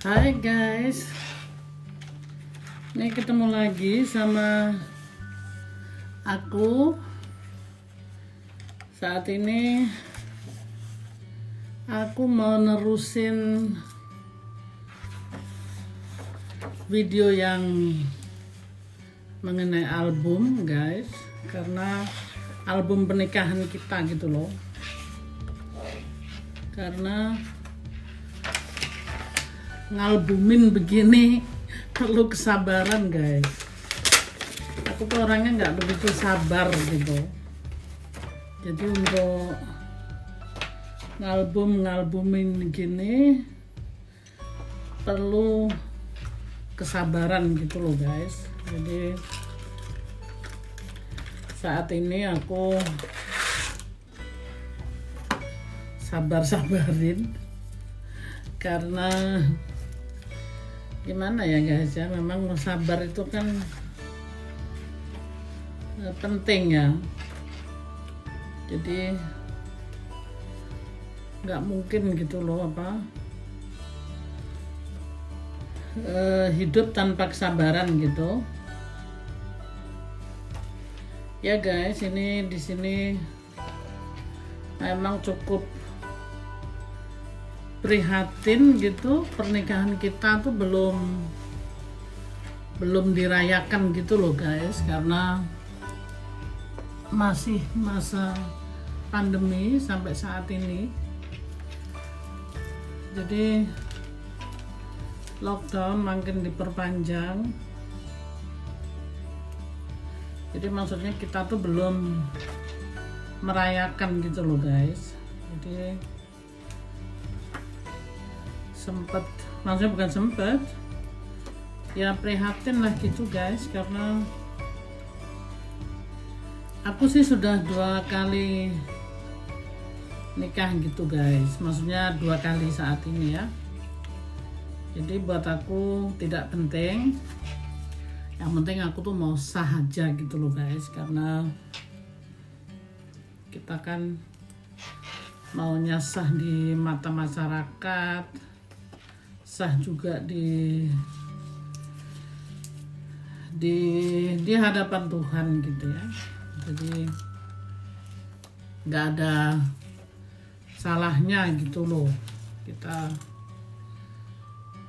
Hai guys, ini ketemu lagi sama aku. Saat ini aku mau nerusin video yang mengenai album guys, karena album pernikahan kita gitu loh. Karena ngalbumin begini perlu kesabaran guys. Aku tuh orangnya nggak begitu sabar gitu. Jadi untuk ngalbumin gini perlu kesabaran gitu loh guys. Jadi saat ini aku sabar-sabarin karena gimana ya guys ya, memang sabar itu kan penting ya. Jadi nggak mungkin gitu loh hidup tanpa kesabaran gitu ya guys. Ini di sini memang cukup prihatin gitu, pernikahan kita tuh belum dirayakan gitu loh guys, karena masih masa pandemi sampai saat ini. Jadi lockdown makin diperpanjang. Jadi maksudnya kita tuh belum merayakan gitu loh guys. Jadi maksudnya bukan sempet ya, prihatin lah gitu guys, karena aku sih sudah 2 kali nikah gitu guys, maksudnya 2 kali saat ini ya. Jadi buat aku tidak penting, yang penting aku tuh mau sah aja gitu loh guys, karena kita kan maunya sah di mata masyarakat, sah juga di hadapan Tuhan gitu ya. Jadi nggak ada salahnya gitu loh kita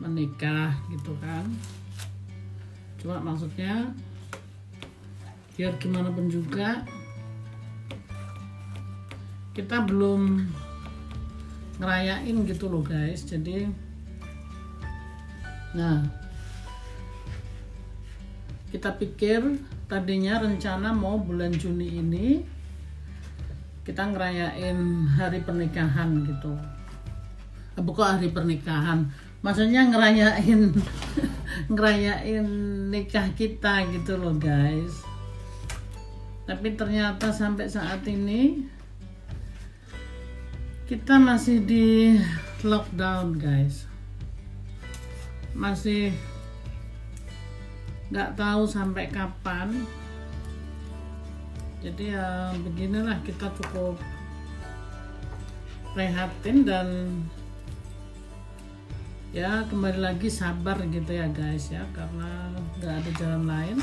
menikah gitu kan. Cuma maksudnya biar gimana pun juga kita belum ngerayain gitu loh guys. Jadi nah, kita pikir tadinya rencana mau bulan Juni ini kita ngerayain hari pernikahan gitu. Bukan hari pernikahan, maksudnya ngerayain ngerayain nikah kita gitu loh guys. Tapi ternyata sampai saat ini kita masih di lockdown guys, masih nggak tahu sampai kapan. Jadi ya beginilah, kita cukup prihatin dan ya kembali lagi sabar gitu ya guys ya, karena nggak ada jalan lain.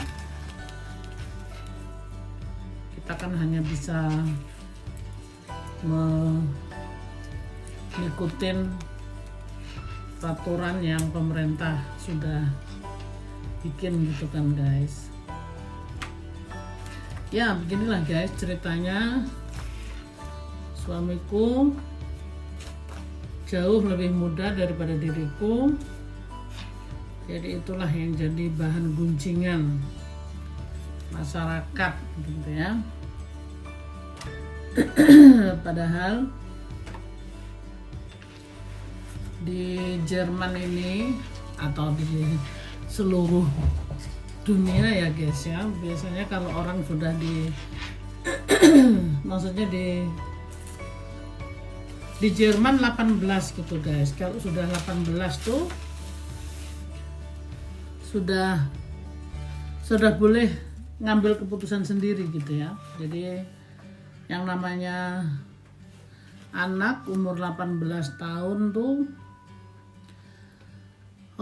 Kita kan hanya bisa mengikutin peraturan yang pemerintah sudah bikin gitu kan guys. Ya beginilah guys ceritanya. Suamiku jauh lebih muda daripada diriku, jadi itulah yang jadi bahan gunjingan masyarakat gitu ya. Padahal di Jerman ini atau di seluruh dunia ya guys ya, biasanya kalau orang sudah maksudnya di Jerman 18 gitu guys, kalau sudah 18 tuh sudah boleh ngambil keputusan sendiri gitu ya. Jadi yang namanya anak umur 18 tahun tuh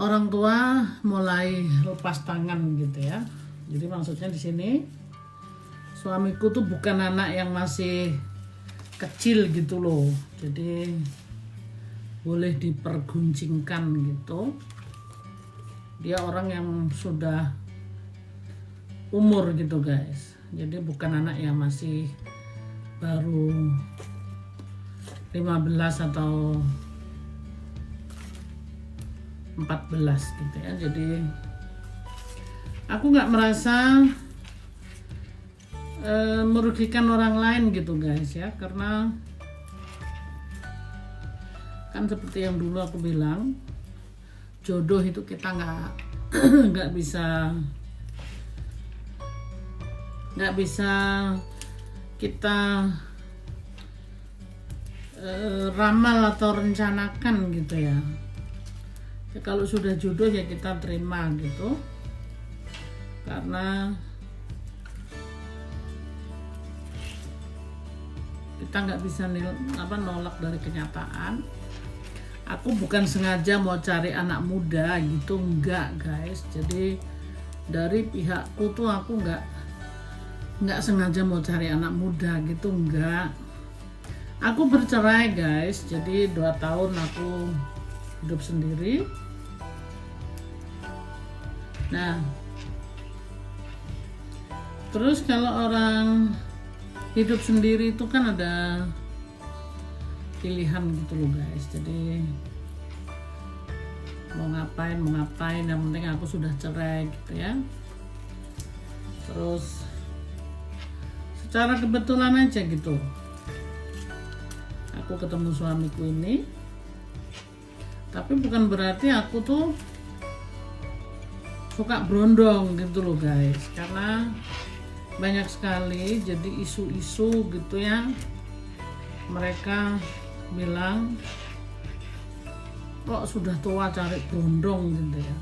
orang tua mulai lepas tangan gitu ya. Jadi maksudnya di sini suamiku tuh bukan anak yang masih kecil gitu loh, jadi boleh diperguncingkan gitu. Dia orang yang sudah umur gitu guys, jadi bukan anak yang masih baru 15 atau 14 gitu ya. Jadi aku nggak merasa merugikan orang lain gitu guys ya, karena kan seperti yang dulu aku bilang, jodoh itu kita nggak bisa kita ramal atau rencanakan gitu ya. Ya, kalau sudah jodoh ya kita terima gitu, karena kita nggak bisa nolak dari kenyataan. Aku bukan sengaja mau cari anak muda gitu, enggak guys. Jadi dari pihakku tuh aku nggak sengaja mau cari anak muda gitu, enggak. Aku bercerai guys, jadi 2 tahun aku hidup sendiri. Nah, terus kalau orang hidup sendiri itu kan ada pilihan gitu loh guys. Jadi mau ngapain, yang penting aku sudah cerai gitu ya. Terus secara kebetulan aja gitu aku ketemu suamiku ini, tapi bukan berarti aku tuh suka berondong gitu loh guys, karena banyak sekali jadi isu-isu gitu ya, mereka bilang kok sudah tua cari berondong gitu ya.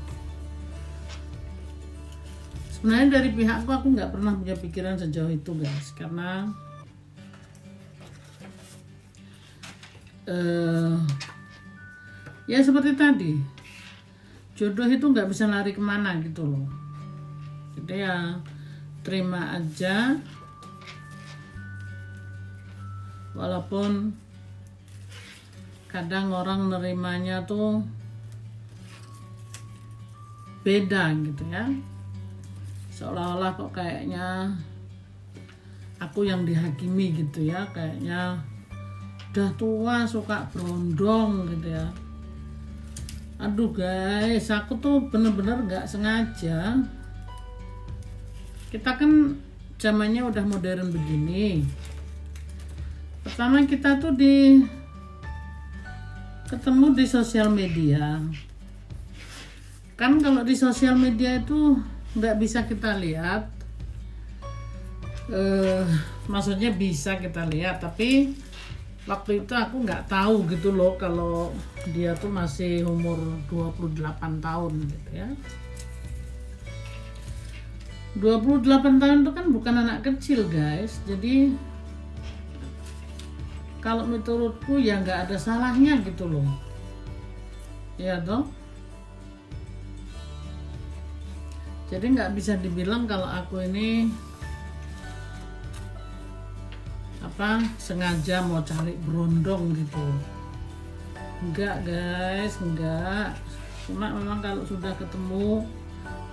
Sebenarnya dari pihakku aku nggak pernah punya pikiran sejauh itu guys, karena ya seperti tadi, jodoh itu nggak bisa lari kemana gitu loh. Jadi ya terima aja, walaupun kadang orang nerimanya tuh beda gitu ya, seolah-olah kok kayaknya aku yang dihakimi gitu ya, kayaknya udah tua suka berondong gitu ya. Aduh guys, aku tuh bener-bener gak sengaja. Kita kan zamannya udah modern begini. Pertama kita tuh ketemu di sosial media. Kan kalau di sosial media itu nggak bisa kita lihat. Maksudnya bisa kita lihat, tapi waktu itu aku nggak tahu gitu loh kalau dia tuh masih umur 28 tahun gitu ya. 28 tahun itu kan bukan anak kecil guys. Jadi kalau menurutku ya nggak ada salahnya gitu loh, ya toh. Jadi nggak bisa dibilang kalau aku ini sengaja mau cari berondong gitu. Enggak guys, enggak. Cuma memang kalau sudah ketemu,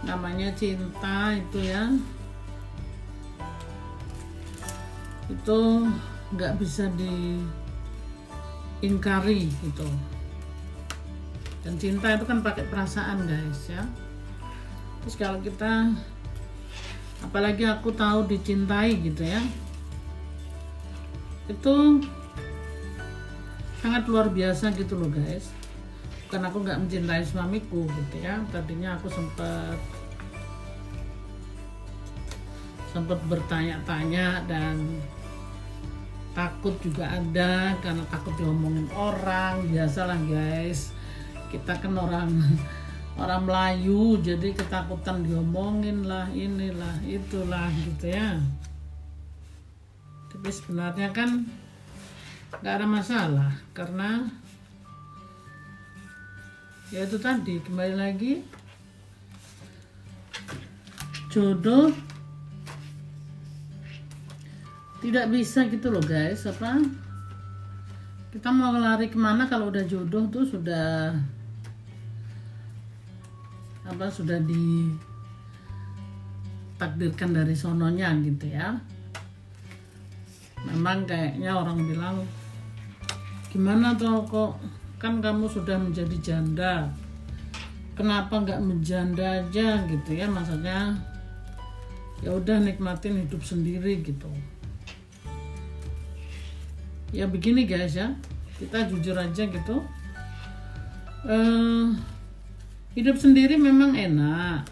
namanya cinta itu ya, itu nggak bisa diingkari gitu. Dan cinta itu kan pakai perasaan guys ya. Terus kalau kita, apalagi aku tahu dicintai gitu ya, itu sangat luar biasa gitu loh guys. Bukan aku nggak mencintai suamiku gitu ya. Tadinya aku sempat bertanya-tanya dan takut juga ada, karena takut diomongin orang. Biasalah guys, kita kan orang Melayu, jadi ketakutan diomongin lah, inilah itulah gitu ya. Tapi sebenarnya kan nggak ada masalah, karena Ya itu tadi, kembali lagi, jodoh tidak bisa gitu loh guys. Apa kita mau lari kemana kalau udah jodoh tuh sudah ditakdirkan dari sononya gitu ya. Memang kayaknya orang bilang, gimana tuh kok kan kamu sudah menjadi janda, kenapa nggak menjanda aja gitu ya. Maksudnya ya udah nikmatin hidup sendiri gitu. Ya begini guys ya, kita jujur aja gitu, hidup sendiri memang enak,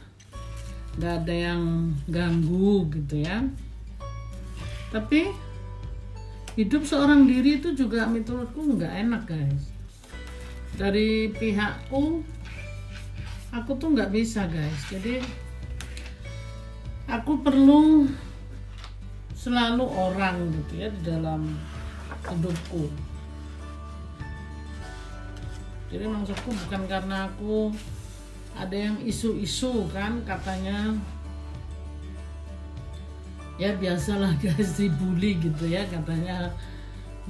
nggak ada yang ganggu gitu ya. Tapi hidup seorang diri itu juga menurutku nggak enak guys. Dari pihakku, aku tuh nggak bisa guys. Jadi aku perlu selalu orang gitu ya di dalam hidupku. Jadi maksudku bukan karena aku ada yang isu-isu kan, katanya ya biasalah guys, dibully gitu ya, katanya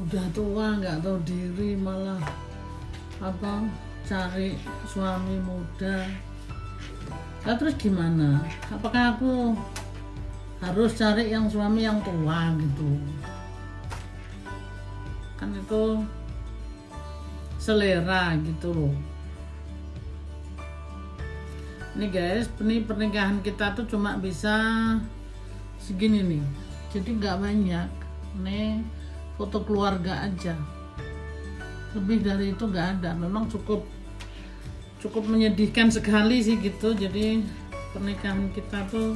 udah tua nggak tahu diri, malah cari suami muda. Nah, terus gimana? Apakah aku harus cari yang suami yang tua gitu? Kan itu selera gitu loh. Ini guys, ini pernikahan kita tuh cuma bisa segini nih, jadi nggak banyak. Nih foto keluarga aja, lebih dari itu nggak ada. Memang cukup menyedihkan sekali sih gitu. Jadi pernikahan kita tuh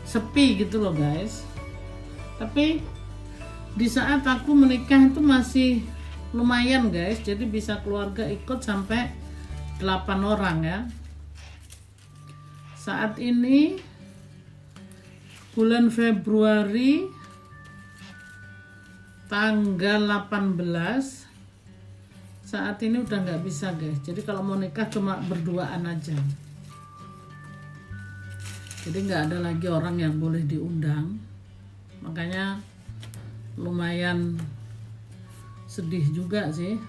sepi gitu loh guys. Tapi di saat aku menikah itu masih lumayan guys, jadi bisa keluarga ikut sampai 8 orang ya. Saat ini bulan Februari tanggal 18, saat ini udah nggak bisa guys. Jadi kalau mau nikah cuma berduaan aja. Jadi nggak ada lagi orang yang boleh diundang. Makanya lumayan sedih juga sih.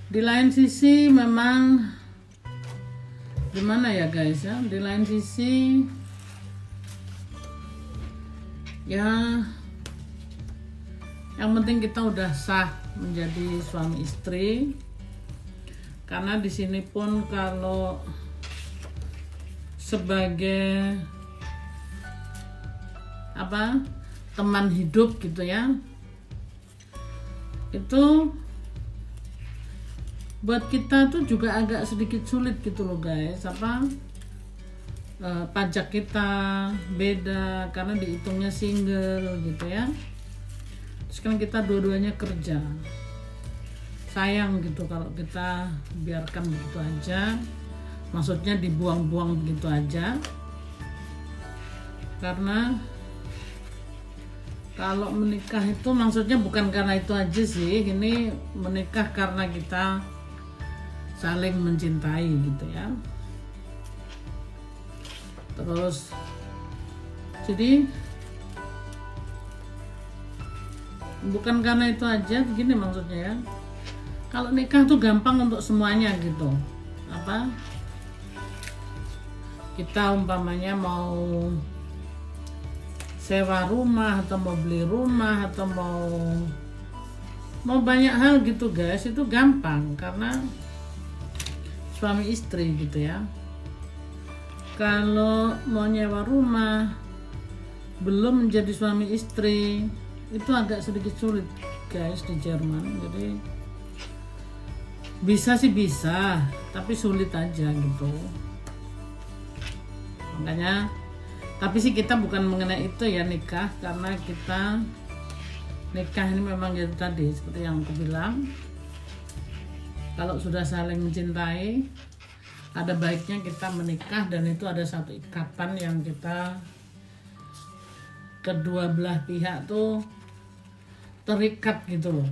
Di lain sisi memang gimana ya guys ya, di lain sisi ya yang penting kita udah sah menjadi suami istri. Karena di sini pun kalau sebagai teman hidup gitu ya, itu buat kita tuh juga agak sedikit sulit gitu loh guys. Pajak kita beda karena dihitungnya single gitu ya. Terus kan kita dua-duanya kerja, sayang gitu kalau kita biarkan begitu aja, maksudnya dibuang-buang begitu aja. Karena kalau menikah itu maksudnya bukan karena itu aja sih, ini menikah karena kita saling mencintai gitu ya. Terus jadi bukan karena itu aja, begini maksudnya ya. Kalau nikah tuh gampang untuk semuanya gitu. Kita umpamanya mau sewa rumah atau mau beli rumah atau mau banyak hal gitu guys, itu gampang karena suami istri gitu ya. Kalau mau nyewa rumah belum menjadi suami istri itu agak sedikit sulit guys di Jerman. Jadi bisa sih bisa, tapi sulit aja gitu. Makanya tapi sih kita bukan mengenai itu ya nikah, karena kita nikah ini memang gitu tadi seperti yang aku bilang, kalau sudah saling mencintai ada baiknya kita menikah, dan itu ada satu ikatan yang kita kedua belah pihak tuh terikat gitu loh,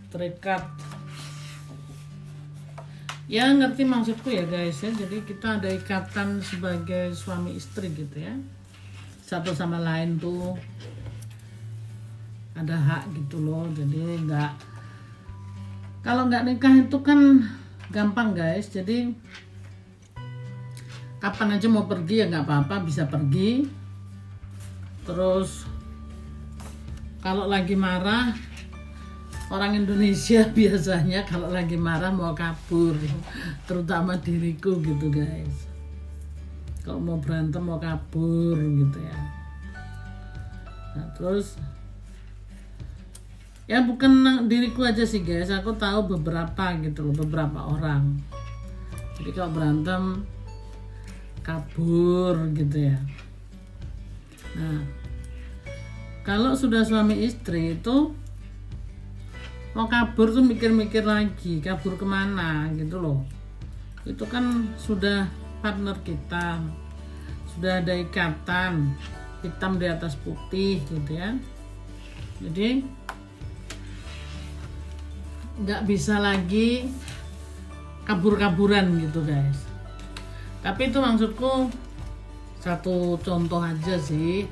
terikat. Ya ngerti maksudku ya guys ya. Jadi kita ada ikatan sebagai suami istri gitu ya, satu sama lain tuh ada hak gitu loh. Jadi kalau nggak nikah itu kan gampang guys. Jadi kapan aja mau pergi ya nggak apa-apa, bisa pergi. Terus kalau lagi marah, orang Indonesia biasanya kalau lagi marah mau kabur, terutama diriku gitu guys. Kalau mau berantem mau kabur gitu ya. Nah terus ya bukan diriku aja sih guys, aku tahu beberapa gitu loh, beberapa orang. Jadi kalau berantem kabur gitu ya. Nah kalau sudah suami istri itu mau kabur tuh mikir-mikir lagi, kabur kemana gitu loh. Itu kan sudah partner kita, sudah ada ikatan hitam di atas putih gitu ya. Jadi nggak bisa lagi kabur-kaburan gitu guys. Tapi itu maksudku satu contoh aja sih.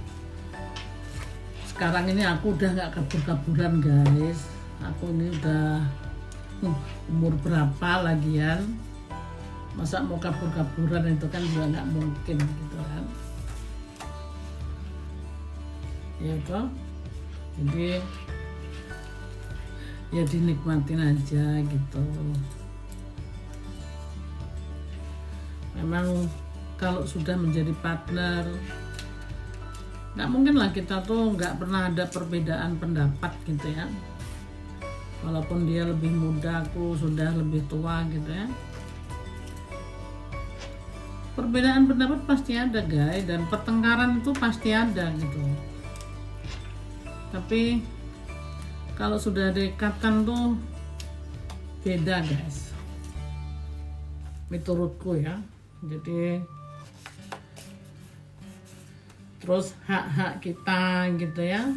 Sekarang ini aku udah nggak kabur-kaburan guys. Aku ini udah umur berapa lagian, masa mau kabur-kaburan itu kan juga nggak mungkin gitu kan ya toh. Jadi ya dinikmatin aja gitu. Memang kalau sudah menjadi partner nggak mungkin lah kita tuh nggak pernah ada perbedaan pendapat gitu ya. Walaupun dia lebih muda, aku sudah lebih tua gitu ya. Perbedaan pendapat pasti ada guys, dan pertengkaran itu pasti ada gitu. Tapi kalau sudah ada ikatan tuh beda guys, menurutku ya. Jadi terus hak-hak kita gitu ya.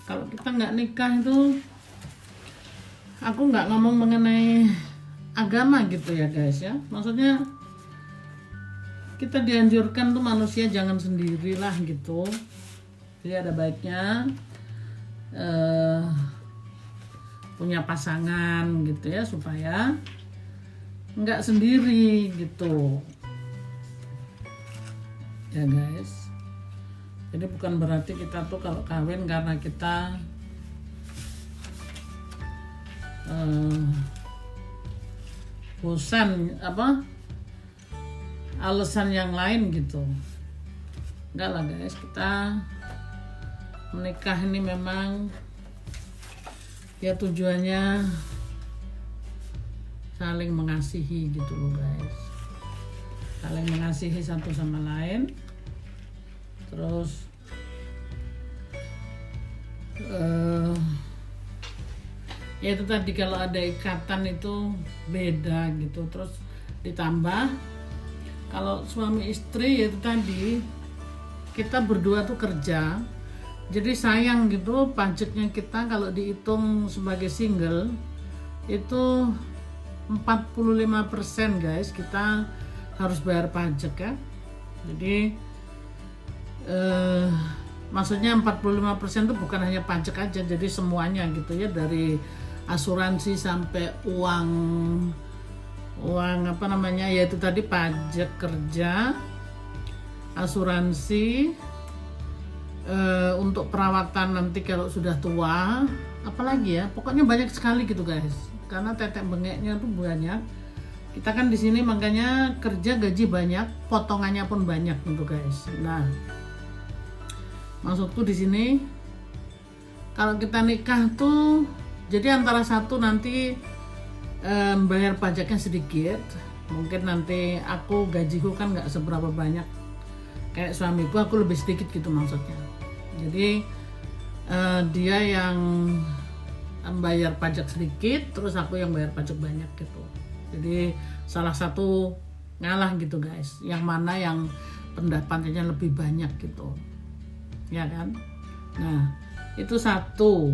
Kalau kita nggak nikah itu, aku nggak ngomong mengenai agama gitu ya guys ya. Maksudnya kita dianjurkan tuh manusia jangan sendirilah gitu. Jadi ada baiknya punya pasangan gitu ya, supaya nggak sendiri gitu ya guys. Jadi bukan berarti kita tuh kalau kawin karena kita bosan alasan yang lain gitu. Enggak lah guys, kita menikah ini memang ya tujuannya saling mengasihi gitu loh guys, saling mengasihi satu sama lain. Terus ya itu tadi, kalau ada ikatan itu beda gitu. Terus ditambah kalau suami istri ya itu tadi, kita berdua tuh kerja, jadi sayang gitu pajaknya kita kalau dihitung sebagai single itu 45% guys, kita harus bayar pajak ya. Jadi maksudnya 45% itu bukan hanya pajak aja, jadi semuanya gitu ya, dari asuransi sampai uang apa namanya ya itu tadi, pajak kerja, asuransi, untuk perawatan nanti kalau sudah tua, apalagi ya, pokoknya banyak sekali gitu guys. Karena tetek bengeknya tuh banyak. Kita kan di sini makanya kerja gaji banyak, potongannya pun banyak gitu guys. Nah, maksudku di sini kalau kita nikah tuh jadi antara satu nanti bayar pajaknya sedikit, mungkin nanti aku gajiku kan nggak seberapa banyak kayak suamiku, aku lebih sedikit gitu maksudnya. Jadi dia yang bayar pajak sedikit, terus aku yang bayar pajak banyak gitu. Jadi salah satu ngalah gitu guys, yang mana yang pendapatannya lebih banyak gitu. ya kan? Nah, itu satu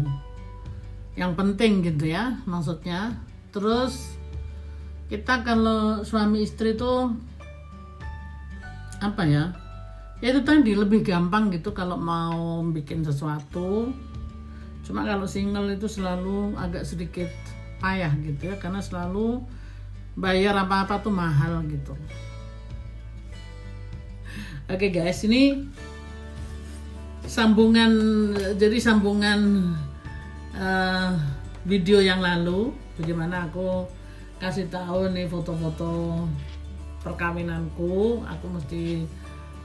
yang penting gitu ya maksudnya. Terus kita kalau suami istri tuh apa ya, ya itu tadi lebih gampang gitu kalau mau bikin sesuatu. Cuma kalau single itu selalu agak sedikit payah gitu ya, karena selalu bayar apa-apa tuh mahal gitu. Oke guys, ini sambungan, jadi sambungan video yang lalu, bagaimana aku kasih tahu nih foto-foto perkawinanku. Aku mesti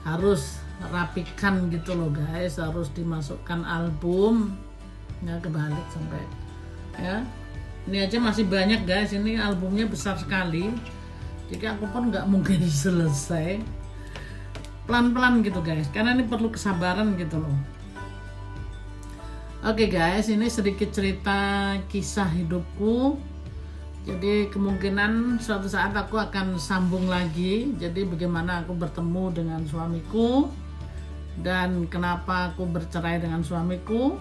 harus rapikan gitu loh guys, harus dimasukkan album, nggak kebalik sampai ya. Ini aja masih banyak guys, ini albumnya besar sekali, jadi aku pun nggak mungkin selesai. Pelan-pelan gitu guys, karena ini perlu kesabaran gitu loh. Oke guys, ini sedikit cerita kisah hidupku. Jadi kemungkinan suatu saat aku akan sambung lagi. Jadi bagaimana aku bertemu dengan suamiku, dan kenapa aku bercerai dengan suamiku.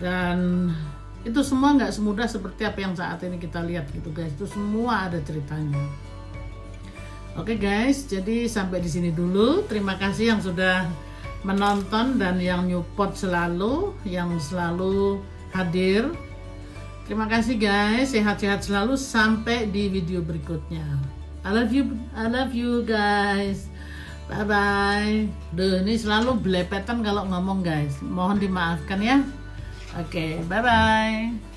Dan itu semua nggak semudah seperti apa yang saat ini kita lihat gitu guys. Itu semua ada ceritanya. Oke guys, jadi sampai di sini dulu. Terima kasih yang sudah menonton dan yang nyupport selalu, yang selalu hadir. Terima kasih guys, sehat-sehat selalu sampai di video berikutnya. I love you guys. Bye bye. Duh, ini selalu belepetan kalau ngomong guys. Mohon dimaafkan ya. Oke, bye bye.